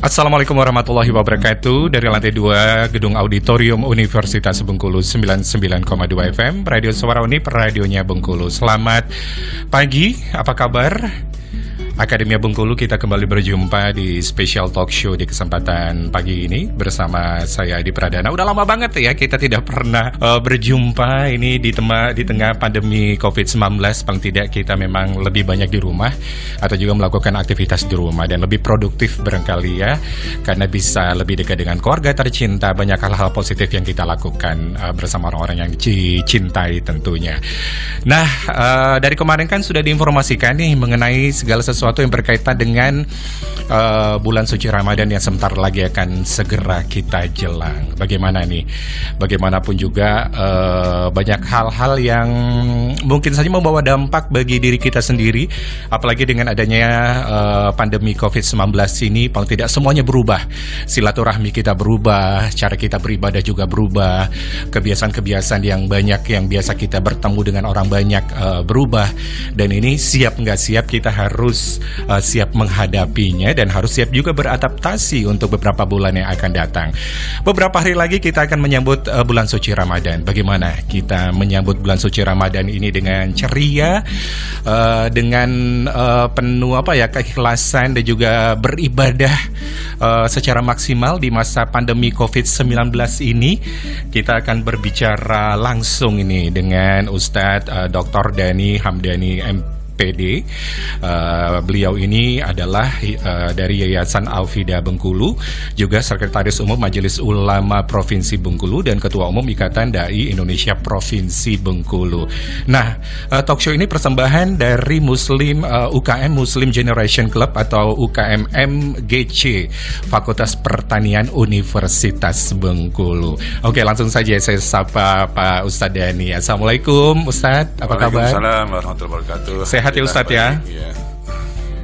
Assalamualaikum warahmatullahi wabarakatuh. Dari lantai 2 Gedung Auditorium Universitas Bengkulu 99,2 FM Radio Suara Unip, radionya Bengkulu. Selamat pagi, apa kabar? Akademia Bengkulu, kita kembali berjumpa di special talk show di kesempatan pagi ini bersama saya Adi Pradana. Udah lama banget ya kita tidak pernah berjumpa ini di tengah pandemi COVID-19. Paling tidak kita memang lebih banyak di rumah atau juga melakukan aktivitas di rumah dan lebih produktif barangkali ya, karena bisa lebih dekat dengan keluarga tercinta. Banyak hal-hal positif yang kita lakukan bersama orang-orang yang dicintai tentunya. Nah, dari kemarin kan sudah diinformasikan nih mengenai segala sesuatu yang berkaitan dengan bulan suci Ramadan yang sebentar lagi akan segera kita jelang. Bagaimana nih? Bagaimanapun juga banyak hal-hal yang mungkin saja membawa dampak bagi diri kita sendiri, apalagi dengan adanya pandemi COVID-19 ini. Paling tidak semuanya berubah. Silaturahmi kita berubah, cara kita beribadah juga berubah, kebiasaan-kebiasaan yang banyak yang biasa kita bertemu dengan orang banyak berubah. Dan ini siap nggak siap, kita harus siap menghadapinya dan harus siap juga beradaptasi untuk beberapa bulan yang akan datang. Beberapa hari lagi kita akan menyambut bulan suci Ramadan. Bagaimana kita menyambut bulan suci Ramadan ini dengan ceria, dengan penuh keikhlasan dan juga beribadah secara maksimal di masa pandemi COVID-19 ini. Kita akan berbicara langsung ini dengan Ustadz Dr. Dhani Hamdani PD. Beliau ini adalah dari Yayasan Al-Fida Bengkulu, juga Sekretaris Umum Majelis Ulama Provinsi Bengkulu dan Ketua Umum Ikatan Dai Indonesia Provinsi Bengkulu. Nah, talk show ini persembahan dari UKM Muslim Generation Club atau UKM-MGC Fakultas Pertanian Universitas Bengkulu. Oke, langsung saja saya sapa Pak Ustadz Dhani. Assalamualaikum Ustadz, apa kabar? Waalaikumsalam warahmatullahi wabarakatuh. Sehat ya Ustadz ya?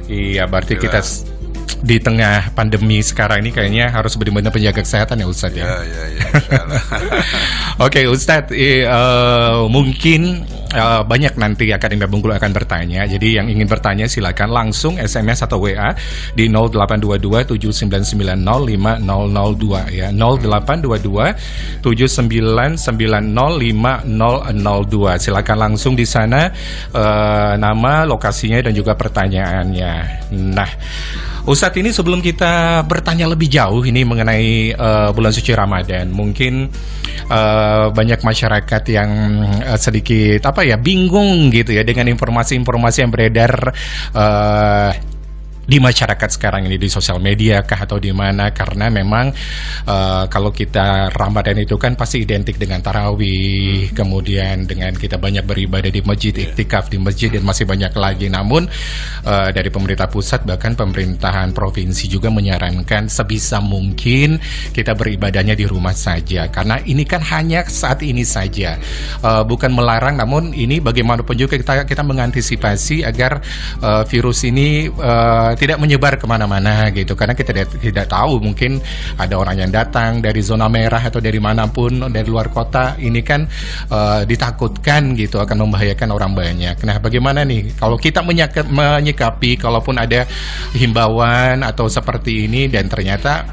Iya, berarti kita di tengah pandemi sekarang ini kayaknya harus benar-benar penjaga kesehatan ya Ustadz ya? Iya, insyaallah. Oke Ustadz, mungkin banyak nanti Akademia Bengkulu akan bertanya. Jadi yang ingin bertanya silakan langsung SMS atau WA di 0822-7990-5002 ya, 0822-7990-5002. Silakan langsung di sana, nama, lokasinya dan juga pertanyaannya. Nah, Ustadz, ini sebelum kita bertanya lebih jauh ini mengenai bulan suci Ramadan, mungkin banyak masyarakat yang sedikit bingung gitu ya dengan informasi-informasi yang beredar di masyarakat sekarang ini, di sosial media kah atau di mana, karena memang kalau kita Ramadan itu kan pasti identik dengan tarawih, kemudian dengan kita banyak beribadah di masjid, iktikaf di masjid dan masih banyak lagi. Namun dari pemerintah pusat bahkan pemerintahan provinsi juga menyarankan sebisa mungkin kita beribadahnya di rumah saja, karena ini kan hanya saat ini saja, bukan melarang, namun ini bagaimanapun juga kita mengantisipasi agar virus ini tidak menyebar kemana-mana gitu, karena kita tidak tahu, mungkin ada orang yang datang dari zona merah atau dari manapun, dari luar kota, ini kan ditakutkan gitu akan membahayakan orang banyak. Nah, bagaimana nih kalau kita menyikapi kalaupun ada himbauan atau seperti ini dan ternyata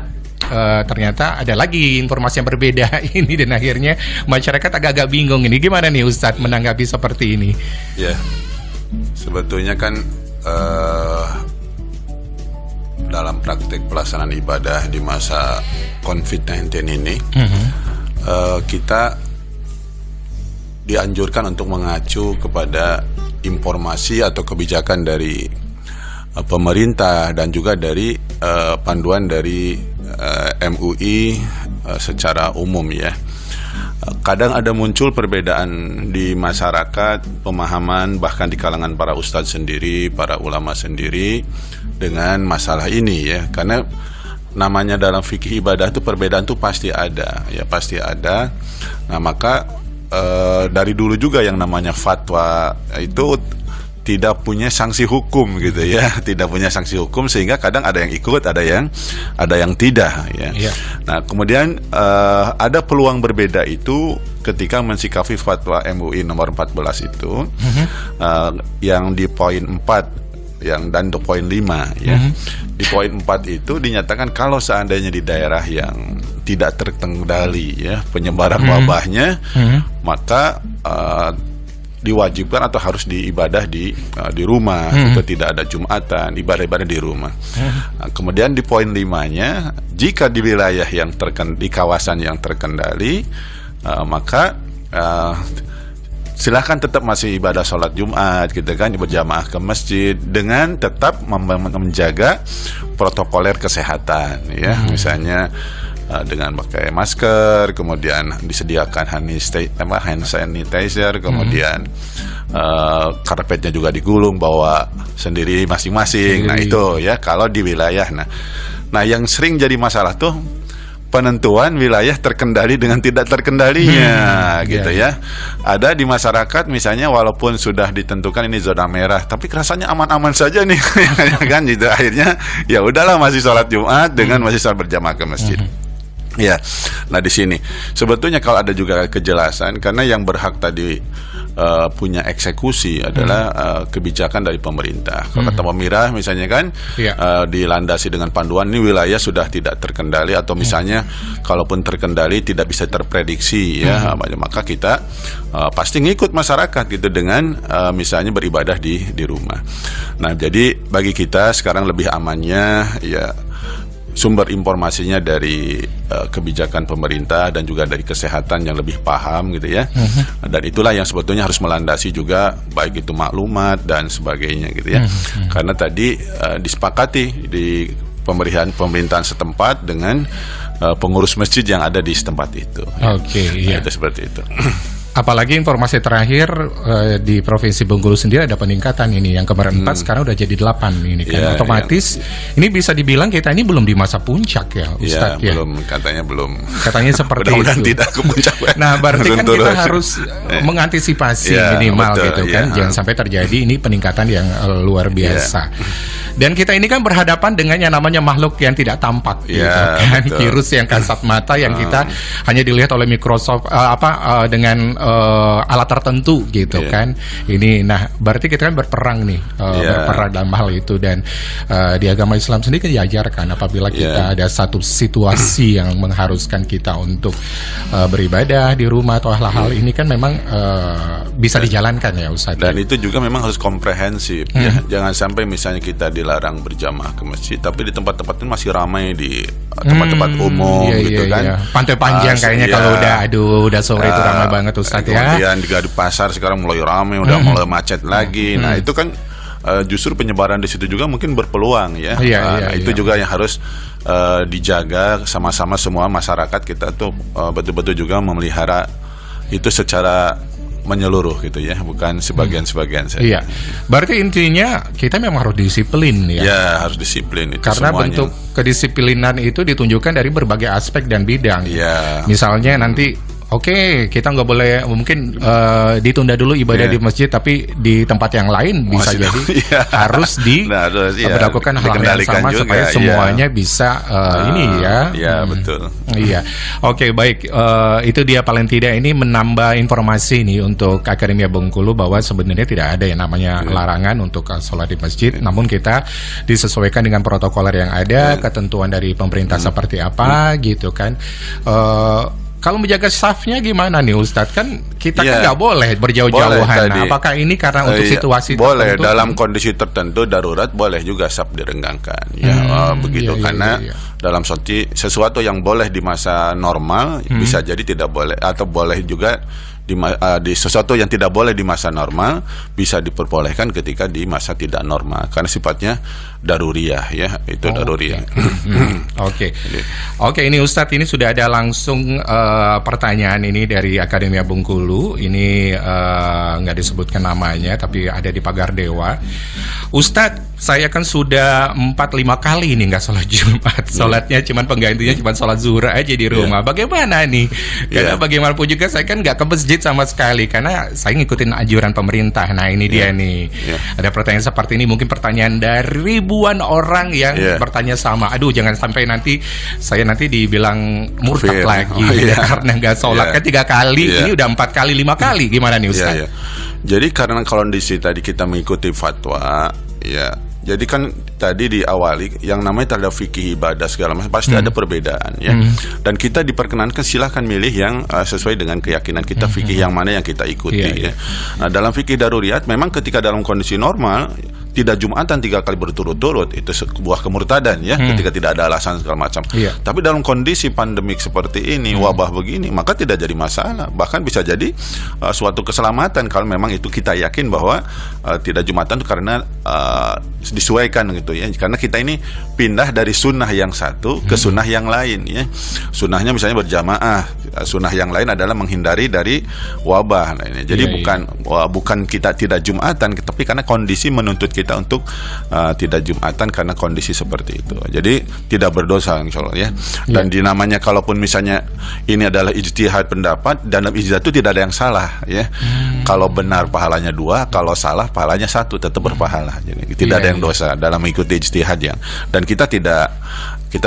ada lagi informasi yang berbeda ini, dan akhirnya masyarakat agak-agak bingung ini, gimana nih Ustadz menanggapi seperti ini? Ya, sebetulnya kan dalam praktik pelaksanaan ibadah di masa COVID-19 ini, kita dianjurkan untuk mengacu kepada informasi atau kebijakan dari pemerintah dan juga dari panduan dari MUI secara umum ya. Kadang ada muncul perbedaan di masyarakat, pemahaman bahkan di kalangan para ustadz sendiri, para ulama sendiri dengan masalah ini ya. Karena namanya dalam fikih ibadah itu perbedaan itu pasti ada ya, pasti ada. Nah, maka dari dulu juga yang namanya fatwa itu tidak punya sanksi hukum gitu ya, tidak punya sanksi hukum, sehingga kadang ada yang ikut, ada yang tidak ya. Yeah. Nah, kemudian ada peluang berbeda itu ketika mensikapi fatwa MUI nomor 14 itu, yang di poin 4 yang dan poin 5 ya. Di poin 4 itu dinyatakan kalau seandainya di daerah yang tidak terkendali ya penyebaran wabahnya, maka diwajibkan atau harus diibadah di rumah, itu tidak ada Jumatan, ibadah-ibadah di rumah. Nah, kemudian di poin 5-nya, jika di wilayah yang di kawasan yang terkendali, maka silahkan tetap masih ibadah sholat Jumat gitu kan, berjamaah ke masjid dengan tetap menjaga protokoler kesehatan ya, misalnya dengan pakai masker, kemudian disediakan hand sanitizer, kemudian karpetnya juga digulung, bawa sendiri masing-masing. Nah itu ya kalau di wilayah. Nah yang sering jadi masalah tuh penentuan wilayah terkendali dengan tidak terkendalinya gitu ya. Ada di masyarakat misalnya walaupun sudah ditentukan ini zona merah, tapi rasanya aman-aman saja nih kan gitu. Akhirnya ya udahlah masih sholat Jumat dengan masih sholat berjamaah ke masjid. Ya, nah di sini sebetulnya kalau ada juga kejelasan, karena yang berhak tadi punya eksekusi adalah kebijakan dari pemerintah. Kalau kata Pemirah misalnya kan dilandasi dengan panduan ini wilayah sudah tidak terkendali, atau misalnya kalaupun terkendali tidak bisa terprediksi ya, maka kita pasti ngikut masyarakat gitu dengan misalnya beribadah di rumah. Nah jadi bagi kita sekarang lebih amannya ya sumber informasinya dari kebijakan pemerintah dan juga dari kesehatan yang lebih paham gitu ya. Dan itulah yang sebetulnya harus melandasi juga baik itu maklumat dan sebagainya gitu ya. Karena tadi disepakati di pemerintahan setempat dengan pengurus masjid yang ada di setempat itu. Oke, iya. Itu seperti itu. Apalagi informasi terakhir di Provinsi Bengkulu sendiri ada peningkatan ini, yang kemarin 4 sekarang udah jadi 8 ini kan. Otomatis ini bisa dibilang kita ini belum di masa puncak ya Ustadz ya. Belum, katanya seperti mudah-mudahan itu. tidak ke puncak. Nah berarti kan kita harus mengantisipasi minimal betul, gitu kan, jangan sampai terjadi ini peningkatan yang luar biasa. Dan kita ini kan berhadapan dengan yang namanya makhluk yang tidak tampak gitu kan, virus yang kasat mata yang kita hanya dilihat oleh Microsoft dengan alat tertentu gitu kan. Ini nah berarti kita kan berperang nih, berperang dalam hal itu. Dan di agama Islam sendiri kan diajarkan apabila kita ada satu situasi yang mengharuskan kita untuk beribadah di rumah atau hal-hal ini kan memang bisa dijalankan ya Ustaz. Dan itu juga memang harus komprehensif ya. Jangan sampai misalnya kita dilarang berjamaah ke masjid, tapi di tempat-tempat itu masih ramai di tempat-tempat umum gitu kan. Pantai Panjang kayaknya kalau udah sore itu ramai banget Ustaz ya. Kemudian di pasar sekarang mulai ramai, udah mulai macet lagi. Nah itu kan justru penyebaran di situ juga mungkin berpeluang ya. Itu juga yang harus dijaga sama-sama semua masyarakat kita tuh betul-betul juga memelihara itu secara menyeluruh gitu ya, bukan sebagian-sebagian saja. Iya. Berarti intinya kita memang harus disiplin ya. Ya, harus disiplin itu karena semuanya. Bentuk kedisiplinan itu ditunjukkan dari berbagai aspek dan bidang. Iya. Misalnya nanti kita nggak boleh mungkin ditunda dulu ibadah di masjid, tapi di tempat yang lain bisa jadi harus dilakukan hal yang sama juga, supaya semuanya bisa ini ya. Iya betul. Iya. Oke, baik. Itu dia paling tidak ini menambah informasi nih untuk Akademia Bengkulu bahwa sebenarnya tidak ada yang namanya larangan untuk sholat di masjid, namun kita disesuaikan dengan protokoler yang ada, ketentuan dari pemerintah seperti apa gitu kan. Kalau menjaga staffnya gimana nih Ustadz? Kan kita kan nggak boleh berjauh-jauhan. Nah, apakah ini karena untuk situasi boleh tertentu? Dalam kondisi tertentu darurat boleh juga staff direnggangkan begitu karena dalam sesuatu yang boleh di masa normal bisa jadi tidak boleh, atau boleh juga di sesuatu yang tidak boleh di masa normal bisa diperbolehkan ketika di masa tidak normal karena sifatnya daruriyah ya, itu daruriyah. Oke, ini Ustadz ini sudah ada langsung pertanyaan ini dari Akademia Bengkulu. Ini nggak disebutkan namanya tapi ada di Pagar Dewa. Ustadz, saya kan sudah 4-5 kali ini nggak sholat Jumat. Sholatnya cuman penggantinya cuma sholat zuhur aja di rumah. Bagaimana nih? Karena bagaimanapun juga saya kan nggak ke masjid sama sekali karena saya ngikutin anjuran pemerintah. Nah ini dia nih. Ada pertanyaan seperti ini, mungkin pertanyaan dari ribuan orang yang bertanya sama. Aduh, jangan sampai nanti saya dibilang murtad lagi karena nggak sholat kan 3 kali. Ini udah 4 kali 5 kali. Gimana nih Ustaz? Jadi karena kondisi tadi kita mengikuti fatwa Jadi kan tadi diawali yang namanya terhadap fikih ibadah segala macam pasti ada perbedaan ya. Dan kita diperkenankan silahkan milih yang sesuai dengan keyakinan kita fikih yang mana yang kita ikuti ya. Nah, dalam fikih daruriyat memang ketika dalam kondisi normal tidak Jumatan 3 kali berturut-turut itu sebuah kemurtadan ya, ketika tidak ada alasan segala macam. Tapi dalam kondisi pandemik seperti ini, wabah begini, maka tidak jadi masalah. Bahkan bisa jadi suatu keselamatan kalau memang itu kita yakin bahwa tidak Jumatan itu karena disesuaikan gitu ya. Karena kita ini pindah dari sunnah yang satu ke sunnah yang lain ya. Sunnahnya misalnya berjamaah, sunnah yang lain adalah menghindari dari wabah. Nah, ini. Jadi bukan kita tidak Jumatan, tapi karena kondisi menuntut kita untuk tidak Jumatan karena kondisi seperti itu. Jadi tidak berdosa insya Allah ya. Dan dinamanya kalaupun misalnya ini adalah ijtihad pendapat, dalam ijtihad itu tidak ada yang salah ya. Kalau benar pahalanya 2, kalau salah pahalanya 1, tetap berpahala. Jadi tidak ada yang dosa dalam mengikuti ijtihad ya. Dan kita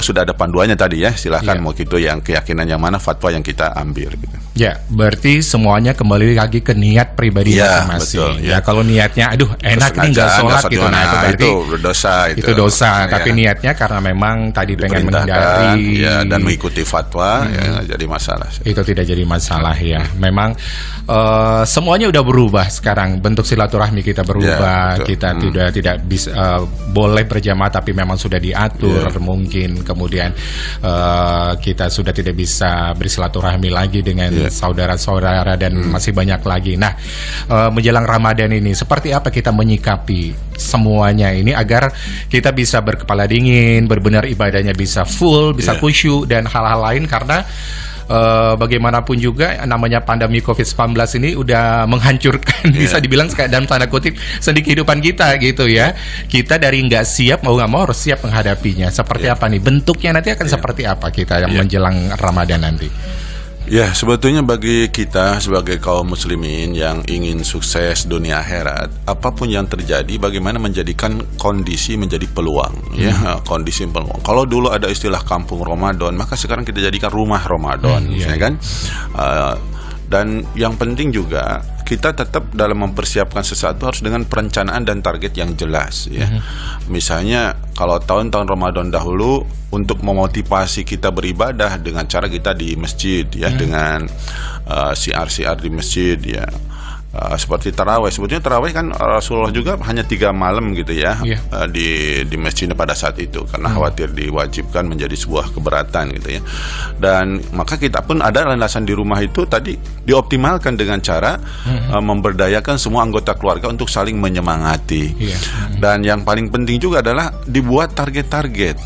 sudah ada panduannya tadi ya. Silahkan mau gitu yang keyakinan yang mana, fatwa yang kita ambil gitu. Ya, berarti semuanya kembali lagi ke niat pribadi masing-masing. Ya, kalau niatnya aduh enak nih nggak sholat gitu, nah itu berarti itu dosa itu dosa. Tapi niatnya karena memang tadi pengen menghindari dan mengikuti fatwa jadi masalah. Itu tidak jadi masalah ya. Memang semuanya udah berubah sekarang. Bentuk silaturahmi kita berubah. Kita tidak bisa boleh berjamaah tapi memang sudah diatur mungkin. Kemudian kita sudah tidak bisa bersilaturahmi lagi dengan saudara-saudara dan masih banyak lagi. Nah, menjelang Ramadan ini seperti apa kita menyikapi semuanya ini agar kita bisa berkepala dingin, berbenar ibadahnya bisa full, bisa khusyuk dan hal-hal lain karena bagaimanapun juga namanya pandemi COVID-19 ini udah menghancurkan bisa dibilang dalam tanda kutip sendi kehidupan kita gitu ya. Kita dari nggak siap mau nggak mau harus siap menghadapinya. Seperti apa nih bentuknya nanti akan seperti apa kita yang menjelang Ramadan nanti? Ya, sebetulnya bagi kita sebagai kaum muslimin yang ingin sukses dunia akhirat, apapun yang terjadi, bagaimana menjadikan kondisi menjadi peluang, ya, kondisi peluang. Kalau dulu ada istilah kampung Ramadan, maka sekarang kita jadikan rumah Ramadan, ya kan? Dan yang penting juga kita tetap dalam mempersiapkan sesuatu harus dengan perencanaan dan target yang jelas ya. Misalnya kalau tahun-tahun Ramadan dahulu untuk memotivasi kita beribadah dengan cara kita di masjid ya, dengan siar-siar di masjid ya. Seperti tarawih, sebetulnya tarawih kan Rasulullah juga hanya 3 malam gitu ya di masjidnya pada saat itu karena khawatir diwajibkan menjadi sebuah keberatan gitu ya. Dan maka kita pun ada landasan di rumah itu tadi dioptimalkan dengan cara memberdayakan semua anggota keluarga untuk saling menyemangati. Dan yang paling penting juga adalah dibuat target-target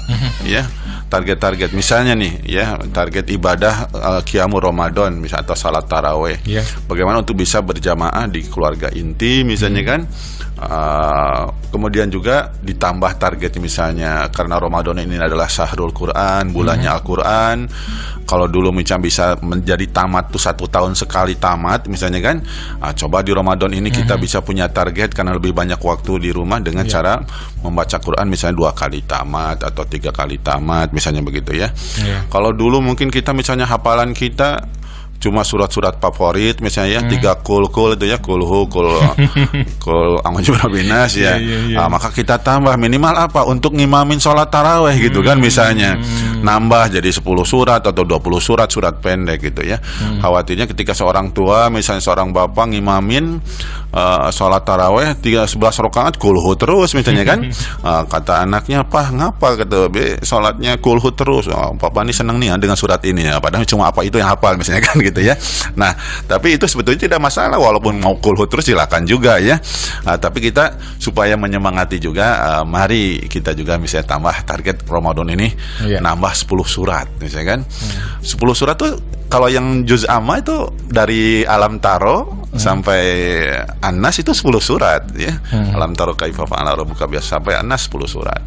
ya. Target-target misalnya nih ya, target ibadah qiyamul Ramadan misalnya atau salat tarawih. Bagaimana untuk bisa berjamaah di keluarga inti misalnya kan. Kemudian juga ditambah target misalnya karena Ramadan ini adalah syahrul Quran, bulannya Al-Quran. Kalau dulu misalnya bisa menjadi tamat tuh 1 tahun sekali tamat misalnya kan, coba di Ramadan ini kita bisa punya target karena lebih banyak waktu di rumah dengan cara membaca Quran misalnya 2 kali tamat atau 3 kali tamat misalnya begitu ya. Kalau dulu mungkin kita misalnya hafalan kita cuma surat-surat favorit misalnya 3 kul itu ya, kulhu, kul amajul binas ya. Maka kita tambah minimal apa untuk ngimamin sholat taraweh gitu kan misalnya. Nambah jadi 10 surat atau 20 surat pendek gitu ya. Khawatirnya ketika seorang tua misalnya seorang bapak ngimamin sholat taraweh 11 rakaat kulhu terus misalnya kan. Kata anaknya, "Pah, ngapa?" kata be sholatnya kulhu terus. Papa ini seneng nih ya dengan surat ini ya. Padahal cuma apa itu yang hafal misalnya kan gitu ya. Nah, tapi itu sebetulnya tidak masalah walaupun mau kulhu terus silakan juga ya. Tapi kita supaya menyemangati juga, mari kita juga misalnya tambah target Ramadan ini nambah 10 surat misalnya kan. 10 surat tuh kalau yang juz amma itu dari Alam Taro sampai An-Nas itu 10 surat ya. Alam Taro kaifa fa'ala rabbuka biasa sampai An-Nas 10 surat.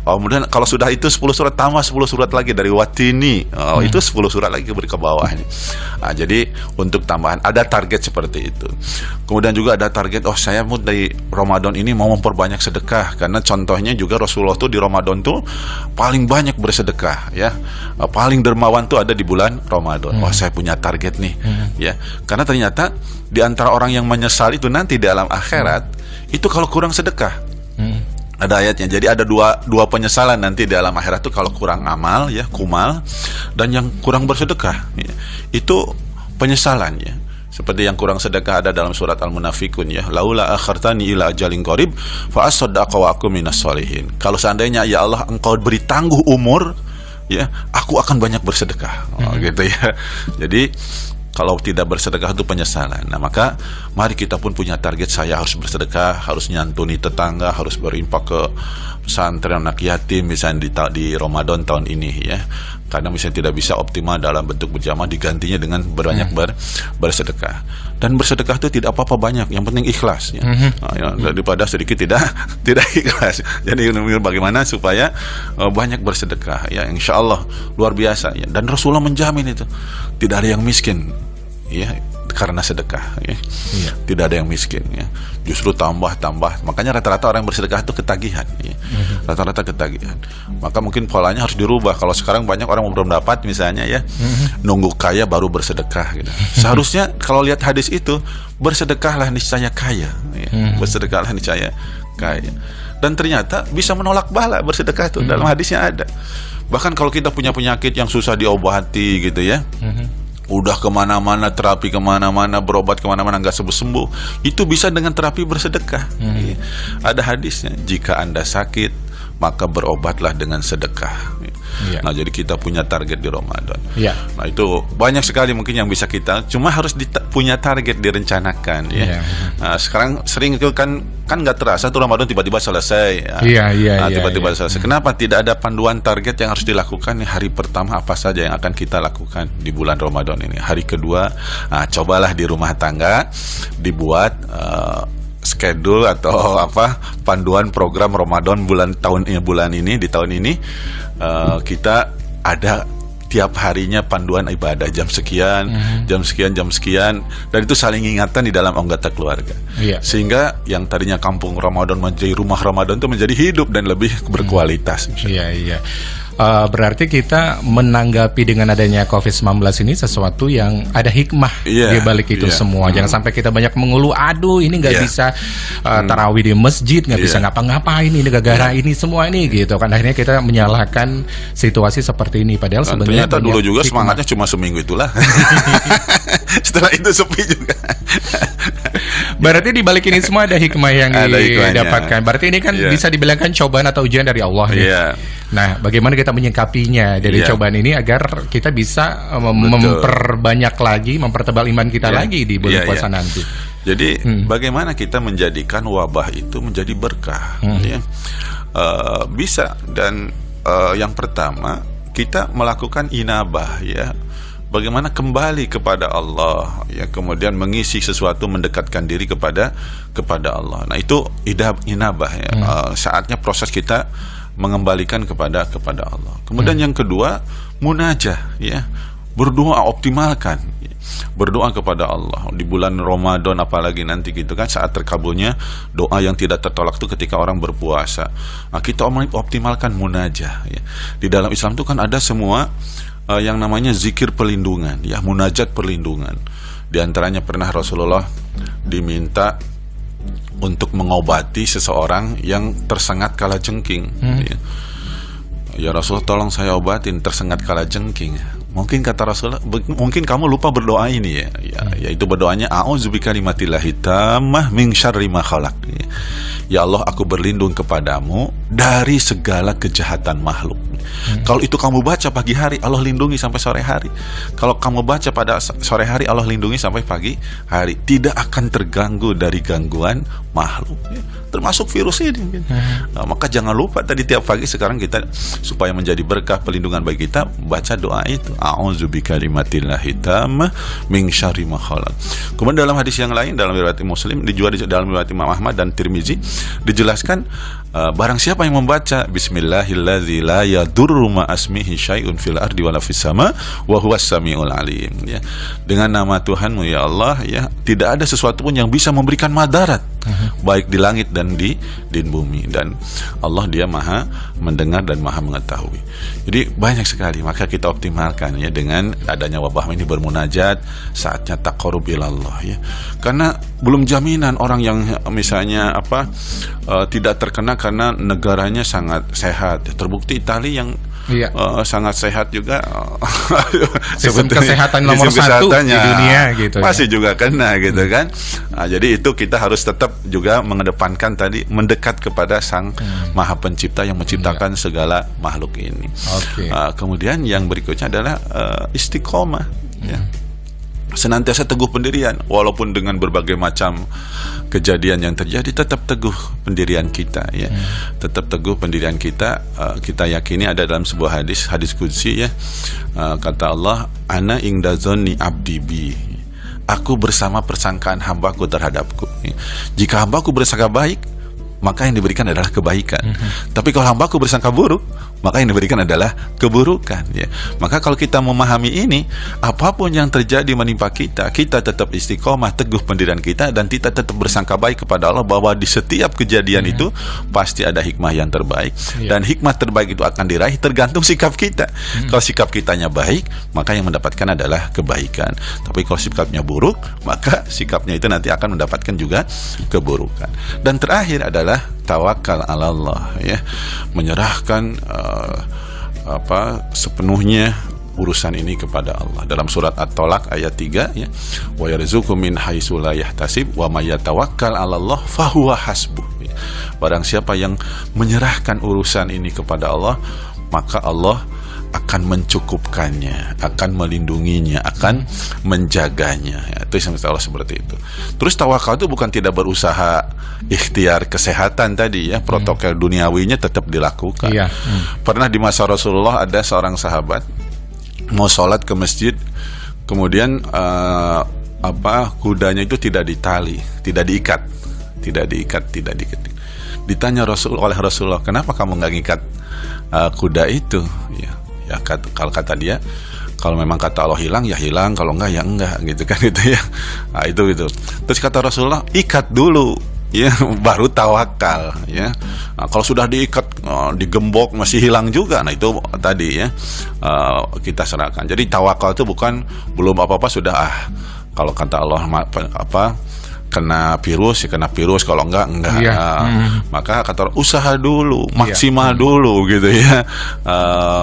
Kemudian kalau sudah itu 10 surat tambah 10 surat lagi dari Watini. Itu 10 surat lagi ke bawah ini. Jadi untuk tambahan ada target seperti itu. Kemudian juga ada target saya mau dari Ramadan ini mau memperbanyak sedekah karena contohnya juga Rasulullah tuh di Ramadan tuh paling banyak bersedekah ya. Paling dermawan tuh ada di bulan Ramadan. Saya punya target nih ya. Karena ternyata di antara orang yang menyesal itu nanti di alam akhirat itu kalau kurang sedekah. Ada ayatnya. Jadi ada dua penyesalan nanti di alam akhirat tuh kalau kurang amal ya, kumal, dan yang kurang bersedekah ya. Itu penyesalan ya. Seperti yang kurang sedekah ada dalam surat Al-Munafikun ya. Laula akhartani ila ajalin qarib fa asaddaqa wa akum minas sholihin. Kalau seandainya ya Allah engkau beri tangguh umur ya, aku akan banyak bersedekah. Gitu ya. Jadi kalau tidak bersedekah itu penyesalan. Nah, maka mari kita pun punya target, saya harus bersedekah, harus nyantuni tetangga, harus berinfak ke pesantren anak yatim misalnya di Ramadan tahun ini ya. Karena misalnya tidak bisa optimal dalam bentuk berjamaah, digantinya dengan berbanyak bersedekah. Dan bersedekah itu tidak apa-apa banyak, yang penting ikhlas ya. Daripada sedikit tidak ikhlas. Jadi bagaimana supaya banyak bersedekah ya, insya Allah luar biasa ya. Dan Rasulullah menjamin itu tidak ada yang miskin ya karena sedekah ya. Tidak ada yang miskin ya, justru tambah. Makanya rata-rata orang yang bersedekah itu ketagihan ya. Rata-rata ketagihan. Maka mungkin polanya harus dirubah. Kalau sekarang banyak orang yang belum dapat misalnya ya, nunggu kaya baru bersedekah gitu. Seharusnya kalau lihat hadis itu, bersedekahlah niscaya kaya ya. Bersedekahlah niscaya kaya. Dan ternyata bisa menolak bala bersedekah itu. Dalam hadisnya ada. Bahkan kalau kita punya penyakit yang susah diobati gitu ya, udah kemana-mana, terapi kemana-mana, berobat kemana-mana nggak sembuh-sembuh, itu bisa dengan terapi bersedekah. Ada hadisnya, jika Anda sakit maka berobatlah dengan sedekah. Nah, jadi kita punya target di Ramadan. Nah, itu banyak sekali mungkin yang bisa kita, cuma harus punya target, direncanakan ya. Nah, sekarang sering itu kan nggak terasa tuh Ramadan tiba-tiba selesai. Tiba-tiba selesai. Kenapa tidak ada panduan target yang harus dilakukan? Hari pertama apa saja yang akan kita lakukan di bulan Ramadan ini? Hari kedua, cobalah di rumah tangga dibuat schedule atau panduan program Ramadan di tahun ini kita ada tiap harinya panduan ibadah jam sekian, jam sekian, dan itu saling ingatan di dalam anggota keluarga. Sehingga yang tadinya kampung Ramadan menjadi rumah Ramadan itu menjadi hidup dan lebih berkualitas. Berarti kita menanggapi dengan adanya COVID-19 ini sesuatu yang ada hikmah di balik itu semua. Jangan sampai kita banyak mengeluh, aduh ini nggak bisa tarawih di masjid, nggak bisa ngapa-ngapain, ini gara-gara ini semua ini gitu kan. Akhirnya kita menyalahkan situasi seperti ini. Padahal sebenarnya ternyata dulu juga semangatnya cuma seminggu itulah. Setelah itu sepi juga. Berarti di balik ini semua ada hikmah yang didapatkan. Berarti ini kan bisa dibilangkan cobaan atau ujian dari Allah. Nah, bagaimana kita menyikapinya dari cobaan ini agar kita bisa memperbanyak lagi, mempertebal iman kita lagi di bulan puasa nanti. Jadi bagaimana kita menjadikan wabah itu menjadi berkah? Bisa, dan yang pertama kita melakukan inabah ya. Bagaimana kembali kepada Allah ya, kemudian mengisi sesuatu, mendekatkan diri kepada Allah. Nah, itu inabah ya. Saatnya proses kita mengembalikan kepada Allah. Kemudian yang kedua, munajah ya. Berdoa, optimalkan ya. Berdoa kepada Allah di bulan Ramadan, apalagi nanti gitu kan, saat terkabulnya doa yang tidak tertolak itu ketika orang berpuasa. Nah, kita optimalkan munajah ya. Di dalam Islam itu kan ada semua yang namanya zikir perlindungan ya, munajat perlindungan. Di antaranya pernah Rasulullah diminta untuk mengobati seseorang yang tersengat kalajengking. Ya Rasulullah, tolong saya obatin tersengat kalajengking. Mungkin kata Rasulullah, mungkin kamu lupa berdoa ini ya, yaitu berdoanya a'udzubikalimatillahi tammah min syarri ma khalaq. Ya Allah, aku berlindung kepadamu dari segala kejahatan makhluk. Kalau itu kamu baca pagi hari, Allah lindungi sampai sore hari. Kalau kamu baca pada sore hari, Allah lindungi sampai pagi hari. Tidak akan terganggu dari gangguan makhluk ya. Termasuk virus ini. Nah, maka jangan lupa tadi tiap pagi sekarang kita, supaya menjadi berkah pelindungan bagi kita, baca doa itu. A'udzubikalimatillahi tammah min syarri ma khalaq. Kemudian dalam hadis yang lain, dalam riwayat Muslim, juga dalam riwayat Imam Ahmad dan Tirmizi, dijelaskan barang siapa yang membaca Bismillahilladzi la yadurru ma asmihi syai'un fil ardi wala fis sama wa huwas samiul alim ya. Dengan nama Tuhanmu ya Allah ya, tidak ada sesuatu pun yang bisa memberikan madarat baik di langit dan di bumi, dan Allah dia maha mendengar dan maha mengetahui. Jadi banyak sekali, maka kita optimalkan ya dengan adanya wabah ini, bermunajat, saatnya taqarrub ilallah ya. Karena belum jaminan orang yang misalnya tidak terkena karena negaranya sangat sehat. Terbukti Italia yang sangat sehat juga. Sistem kesehatan nomor satu di dunia gitu. Masih juga kena gitu kan. Nah, jadi itu kita harus tetap juga mengedepankan tadi mendekat kepada Sang Maha Pencipta yang menciptakan segala makhluk ini. Kemudian yang berikutnya adalah istiqomah. Ya. Senantiasa teguh pendirian, walaupun dengan berbagai macam kejadian yang terjadi, tetap teguh pendirian kita, ya. Tetap teguh pendirian kita. Kita yakini ada dalam sebuah hadis qudsi, ya. Kata Allah, ana ingda dzanni abdi bi. Aku bersama persangkaan hambaku terhadapku. Jika hambaku bersangka baik, maka yang diberikan adalah kebaikan. Tapi kalau hambaku bersangka buruk, maka yang diberikan adalah keburukan, ya. Maka kalau kita memahami ini, apapun yang terjadi menimpa kita, kita tetap istiqomah, teguh pendirian kita, dan kita tetap bersangka baik kepada Allah bahwa di setiap kejadian itu pasti ada hikmah yang terbaik, dan hikmah terbaik itu akan diraih tergantung sikap kita. Kalau sikap kitanya baik, maka yang mendapatkan adalah kebaikan. Tapi kalau sikapnya buruk, maka sikapnya itu nanti akan mendapatkan juga keburukan. Dan terakhir adalah tawakal ala Allah, ya. Menyerahkan sepenuhnya urusan ini kepada Allah. Dalam surat At-Tolak ayat 3, ya, wa yarzuqu min haitsu la yahtasib wa may yatawakkal 'ala Allah fahuwa hasbuh. Barang siapa yang menyerahkan urusan ini kepada Allah, maka Allah akan mencukupkannya, akan melindunginya, akan menjaganya, ya. Itu yang Allah seperti itu. Terus tawakal itu bukan tidak berusaha ikhtiar kesehatan tadi, ya, protokol duniawinya tetap dilakukan. Pernah di masa Rasulullah ada seorang sahabat mau sholat ke masjid, kemudian kudanya itu tidak ditali, tidak diikat. Ditanya oleh Rasulullah, kenapa kamu nggak ngikat kuda itu? Ya, kalau kata dia, kalau memang kata Allah hilang, ya hilang, kalau enggak, ya enggak, gitu kan, gitu, ya. Nah, itu. Terus kata Rasulullah, ikat dulu, ya, baru tawakal, ya. Nah, kalau sudah diikat, digembok, masih hilang juga, nah itu tadi, ya, kita serahkan. Jadi tawakal itu bukan belum apa-apa sudah, kalau kata Allah kena virus, ya kena virus, kalau enggak. Maka kata usaha dulu, maksimal dulu, gitu, ya.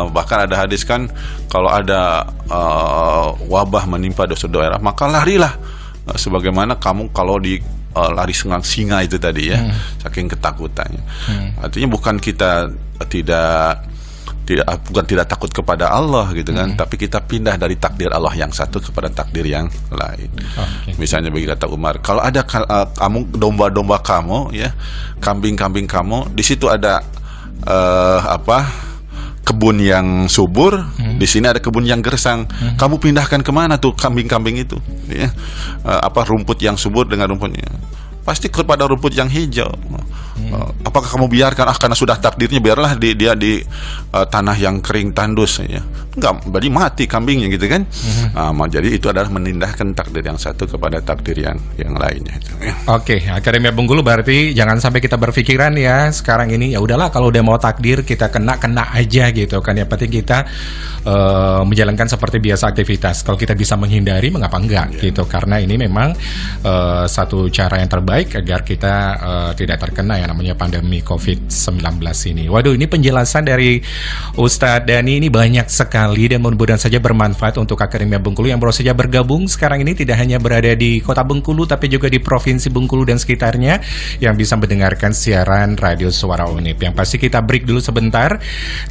Bahkan ada hadis kan, kalau ada wabah menimpa di suatu daerah, maka larilah, sebagaimana kamu kalau di lari singa itu tadi, ya, saking ketakutannya. Artinya bukan kita tidak takut kepada Allah, gitu kan, tapi kita pindah dari takdir Allah yang satu kepada takdir yang lain. Misalnya bagi kata Umar, kalau ada kamu domba-domba kamu, ya, kambing-kambing kamu, di situ ada kebun yang subur, di sini ada kebun yang gersang, kamu pindahkan kemana tuh kambing-kambing itu, ya? Rumput yang subur dengan rumputnya, pasti kepada rumput yang hijau. Apakah kamu biarkan karena sudah takdirnya biarlah dia di tanah yang kering tandus, ya? Enggak, berarti mati kambingnya, gitu kan. Jadi itu adalah menindahkan takdir yang satu kepada takdir yang lainnya itu, ya. Akademia Bengkulu berarti jangan sampai kita berpikiran, ya, sekarang ini ya udahlah, kalau udah mau takdir kita kena aja, gitu kan. Yang penting kita menjalankan seperti biasa aktivitas. Kalau kita bisa menghindari, mengapa enggak, gitu. Karena ini memang satu cara yang terbaik agar kita tidak terkena yang namanya pandemi COVID-19 ini. Waduh, ini penjelasan dari Ustadz Dhani ini banyak sekali dan mudah-mudahan saja bermanfaat untuk Akademia Bengkulu yang baru saja bergabung sekarang ini, tidak hanya berada di Kota Bengkulu tapi juga di Provinsi Bengkulu dan sekitarnya yang bisa mendengarkan siaran Radio Suara Unip. Yang pasti kita break dulu sebentar,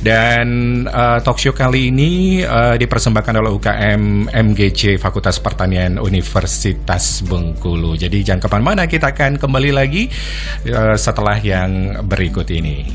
dan talkshow kali ini dipersembahkan oleh UKM MGC Fakultas Pertanian Universitas Bengkulu. Jadi jangan kemana-mana, kita akan kembali lagi setelah yang berikut ini.